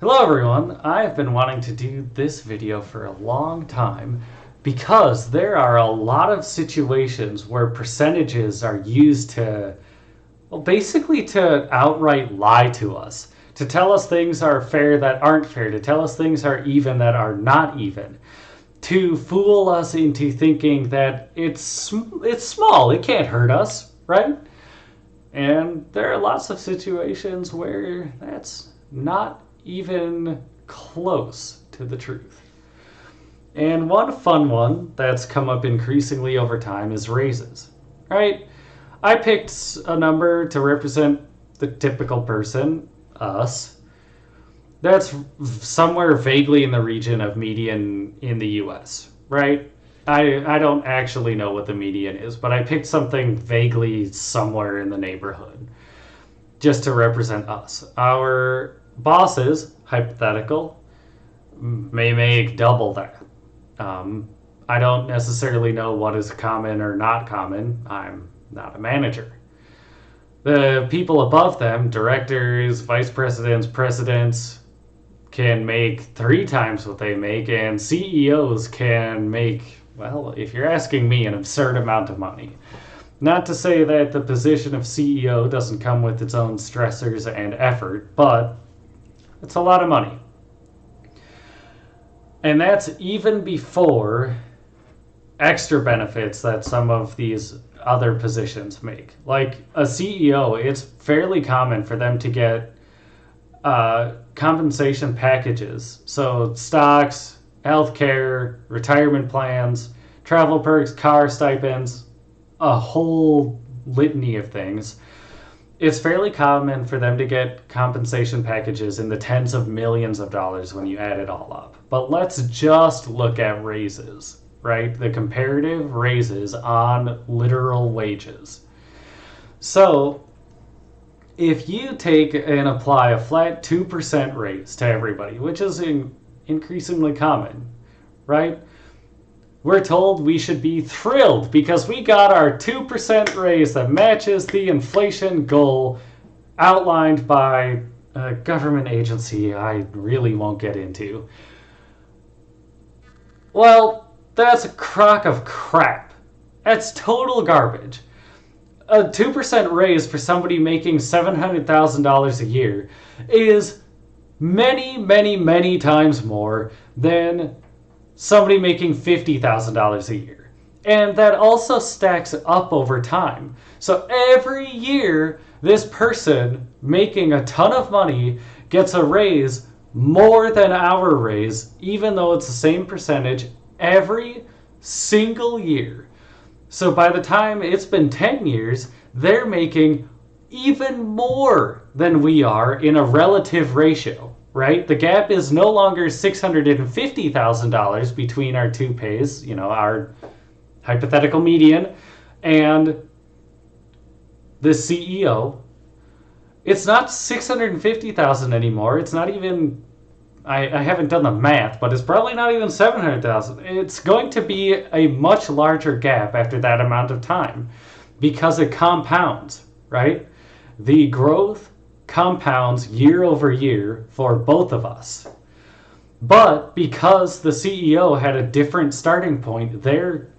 Hello everyone, I've been wanting to do this video for a long time because there are a lot of situations where percentages are used to, well, basically to outright lie to us, to tell us things are fair that aren't fair, to tell us things are even that are not even, to fool us into thinking that it's small, it can't hurt us, right? And there are lots of situations where that's not even close to the truth. And one fun one that's come up increasingly over time is raises, right? I picked a number to represent the typical person, us, that's somewhere vaguely in the region of median in the US, right? I don't actually know what the median is, but I picked something vaguely somewhere in the neighborhood just to represent us. Our bosses, hypothetical, may make double that. I don't necessarily know what is common or not common. I'm not a manager. The people above them, directors, vice presidents, presidents, can make 3 times what they make, and CEOs can make, well, if you're asking me, an absurd amount of money. Not to say that the position of CEO doesn't come with its own stressors and effort, but it's a lot of money. And that's even before extra benefits that some of these other positions make. Like a CEO, it's fairly common for them to get compensation packages. So stocks, healthcare, retirement plans, travel perks, car stipends, a whole litany of things. It's fairly common for them to get compensation packages in the tens of millions of dollars when you add it all up. But let's just look at raises, right? The comparative raises on literal wages. So if you take and apply a flat 2% raise to everybody, which is increasingly common, right? We're told we should be thrilled because we got our 2% raise that matches the inflation goal outlined by a government agency I really won't get into. Well, that's a crock of crap. That's total garbage. A 2% raise for somebody making $700,000 a year is many, many, many times more than somebody making $50,000 a year. And that also stacks up over time. So every year, this person making a ton of money gets a raise more than our raise, even though it's the same percentage every single year. So by the time it's been 10 years, they're making even more than we are in a relative ratio, right? The gap is no longer $650,000 between our two pays, our hypothetical median, and the CEO. It's not $650,000 anymore. It's not even, I haven't done the math, but it's probably not even $700,000. It's going to be a much larger gap after that amount of time because it compounds, right? The growth compounds year over year for both of us. But because the CEO had a different starting point, their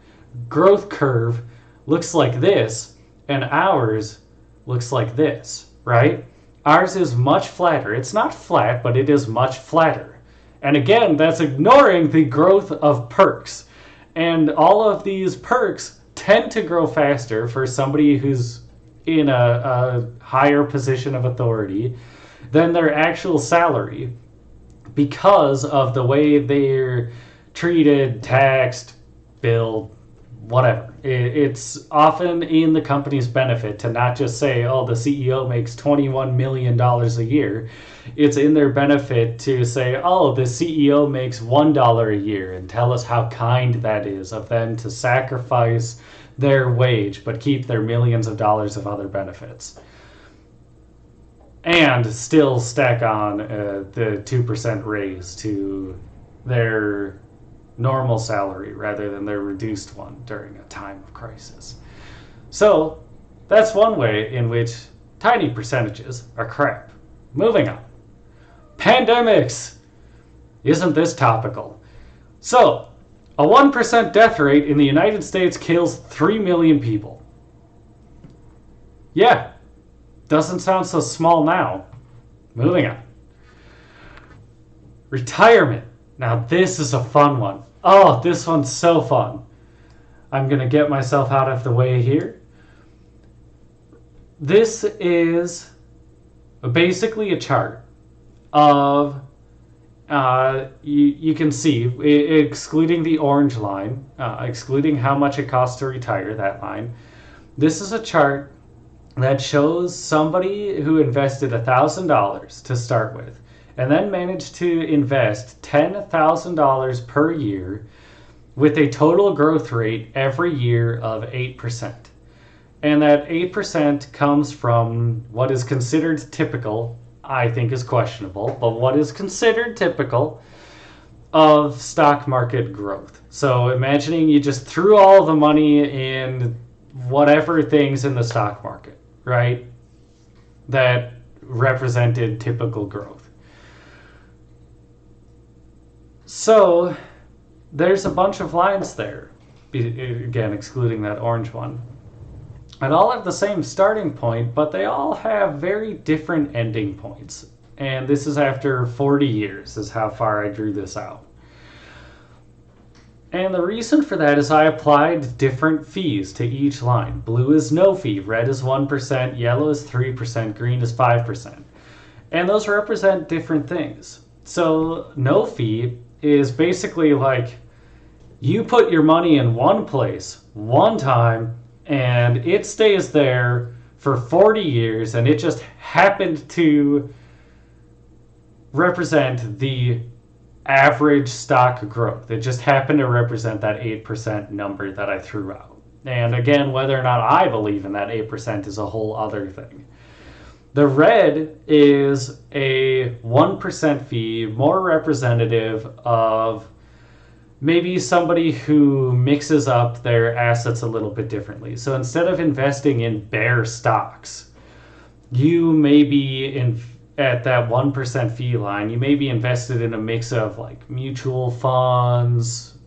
growth curve looks like this, and ours looks like this, right? Ours is much flatter. It's not flat, but it is much flatter. And again, that's ignoring the growth of perks. And all of these perks tend to grow faster for somebody who's in a higher position of authority than their actual salary because of the way they're treated, taxed, billed, whatever. It's often in the company's benefit to not just say, oh, the CEO makes $21 million a year. It's in their benefit to say, oh, the CEO makes $1 a year, and tell us how kind that is of them to sacrifice their wage but keep their millions of dollars of other benefits. And still stack on the 2% raise to their normal salary rather than their reduced one during a time of crisis. So that's one way in which tiny percentages are crap. Moving on. Pandemics! Isn't this topical? So, a 1% death rate in the United States kills 3 million people. Yeah, doesn't sound so small now. Moving on. Retirement. Now this is a fun one. Oh, this one's so fun. I'm going to get myself out of the way here. This is basically a chart of, you can see, excluding the orange line, excluding how much it costs to retire, that line. This is a chart that shows somebody who invested $1,000 to start with and then managed to invest $10,000 per year with a total growth rate every year of 8%. And that 8% comes from what is considered typical, I think is questionable, but what is considered typical of stock market growth. So imagining you just threw all the money in whatever things in the stock market, right, that represented typical growth. So there's a bunch of lines there, again excluding that orange one, and all have the same starting point, but they all have very different ending points. And this is after 40 years is how far I drew this out. And the reason for that is I applied different fees to each line. Blue is no fee, red is 1%, yellow is 3%, green is 5%. And those represent different things. So no fee is basically like you put your money in one place, one time, and it stays there for 40 years, and it just happened to represent the average stock growth. It just happened to represent that 8% number that I threw out. And again, whether or not I believe in that 8% is a whole other thing. The red is a 1% fee, more representative of maybe somebody who mixes up their assets a little bit differently. So instead of investing in bare stocks, you may be at that 1% fee line, you may be invested in a mix of like mutual funds,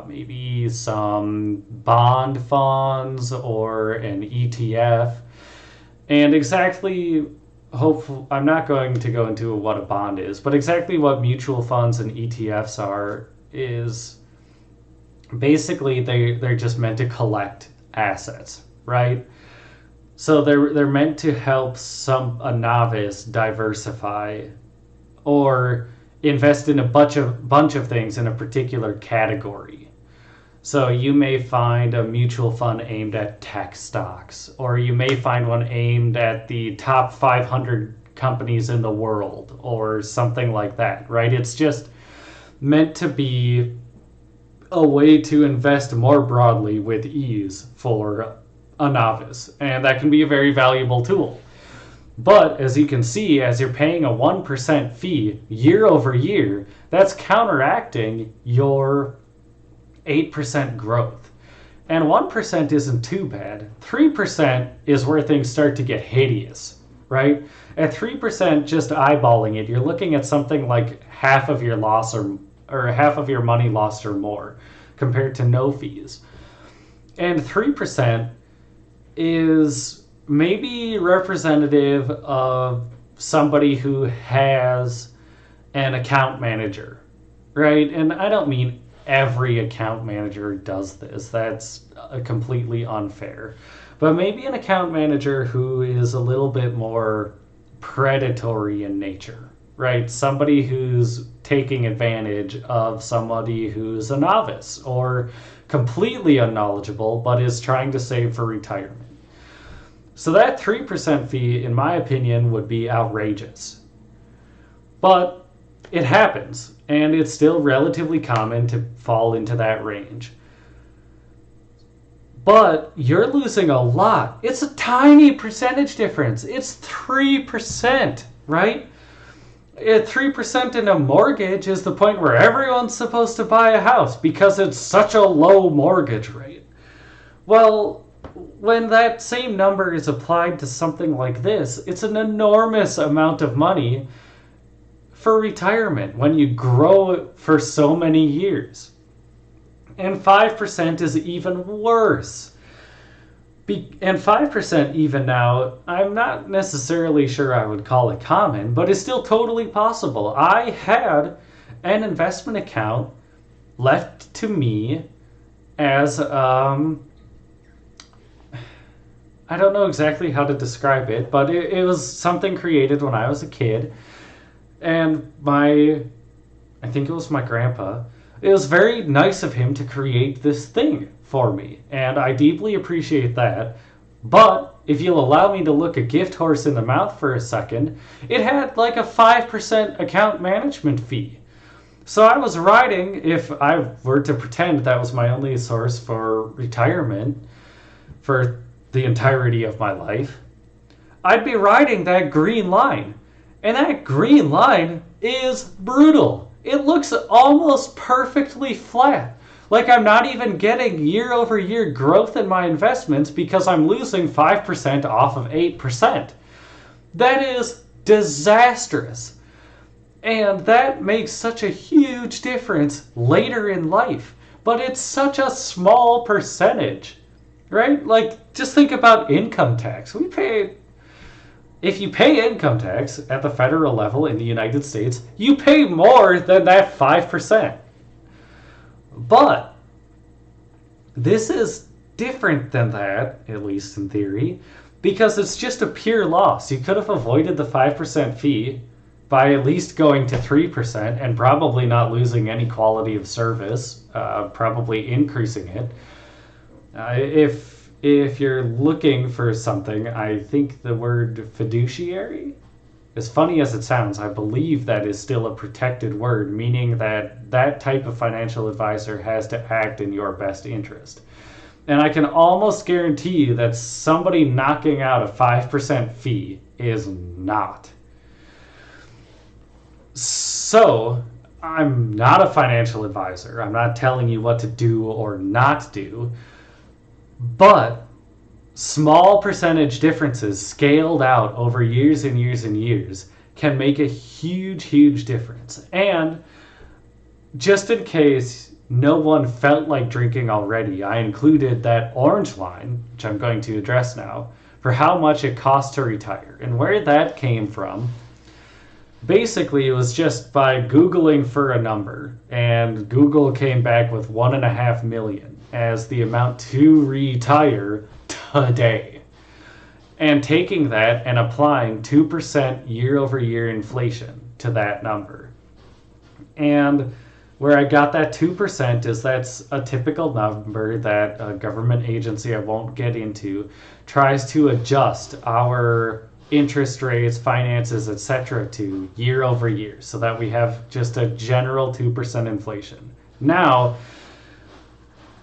maybe some bond funds or an ETF. And exactly, hopefully, I'm not going to go into what a bond is, but exactly what mutual funds and ETFs are is basically they're just meant to collect assets, right? So they're meant to help a novice diversify or invest in a bunch of things in a particular category. So you may find a mutual fund aimed at tech stocks, or you may find one aimed at the top 500 companies in the world, or something like that, right? It's just meant to be a way to invest more broadly with ease for a novice, and that can be a very valuable tool. But as you can see, as you're paying a 1% fee year over year, that's counteracting your 8% growth. And 1% isn't too bad. 3% is where things start to get hideous, right? At 3%, just eyeballing it, you're looking at something like half of your loss or half of your money lost or more compared to no fees. And 3% is maybe representative of somebody who has an account manager, right? And I don't mean every account manager does this. That's completely unfair. But maybe an account manager who is a little bit more predatory in nature, right? Somebody who's taking advantage of somebody who's a novice or completely unknowledgeable but is trying to save for retirement. So that 3% fee, in my opinion, would be outrageous. But it happens, and it's still relatively common to fall into that range. But you're losing a lot. It's a tiny percentage difference. It's 3%, right? 3% in a mortgage is the point where everyone's supposed to buy a house because it's such a low mortgage rate. Well, when that same number is applied to something like this, it's an enormous amount of money for retirement when you grow it for so many years. And 5% is even worse. And 5% even now, I'm not necessarily sure I would call it common, but it's still totally possible. I had an investment account left to me as I don't know exactly how to describe it, but it was something created when I was a kid. And I think it was my grandpa, it was very nice of him to create this thing for me. And I deeply appreciate that. But if you'll allow me to look a gift horse in the mouth for a second, it had like a 5% account management fee. So I was riding, if I were to pretend that was my only source for retirement for the entirety of my life, I'd be riding that green line. And that green line is brutal. It looks almost perfectly flat. Like I'm not even getting year over year growth in my investments because I'm losing 5% off of 8%. That is disastrous. And that makes such a huge difference later in life. But it's such a small percentage, right? Like, just think about income tax. If you pay income tax at the federal level in the United States, you pay more than that 5%. But this is different than that, at least in theory, because it's just a pure loss. You could have avoided the 5% fee by at least going to 3% and probably not losing any quality of service, probably increasing it. If you're looking for something, I think the word fiduciary, as funny as it sounds, I believe that is still a protected word, meaning that that type of financial advisor has to act in your best interest. And I can almost guarantee you that somebody knocking out a 5% fee is not. So, I'm not a financial advisor. I'm not telling you what to do or not do. But small percentage differences scaled out over years and years and years can make a huge, huge difference. And just in case no one felt like drinking already, I included that orange line, which I'm going to address now, for how much it costs to retire. And where that came from, basically it was just by Googling for a number, and Google came back with 1.5 million as the amount to retire today. And taking that and applying 2% year over year inflation to that number. And where I got that 2% is that's a typical number that a government agency I won't get into tries to adjust our interest rates, finances, etc. to year over year so that we have just a general 2% inflation. Now,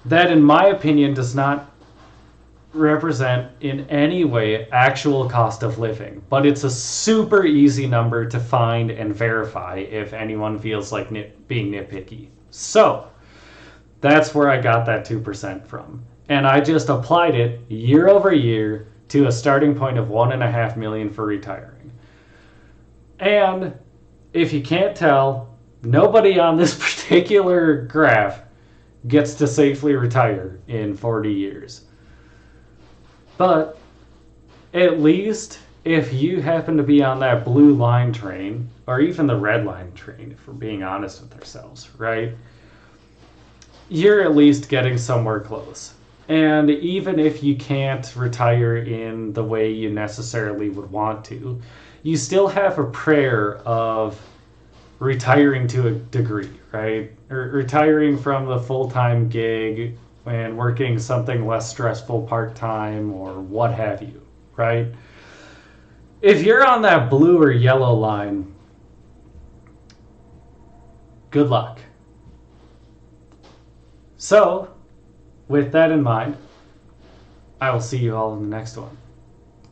that in my opinion does not represent in any way actual cost of living, but it's a super easy number to find and verify if anyone feels like being nitpicky. So that's where I got that 2% from. And I just applied it year over year to a starting point of 1.5 million for retiring. And if you can't tell, nobody on this particular graph gets to safely retire in 40 years. But at least if you happen to be on that blue line train, or even the red line train, if we're being honest with ourselves, right? You're at least getting somewhere close. And even if you can't retire in the way you necessarily would want to, you still have a prayer of retiring to a degree, right? Or retiring from the full-time gig and working something less stressful part-time or what have you, right? If you're on that blue or yellow line, good luck. So, with that in mind, I will see you all in the next one.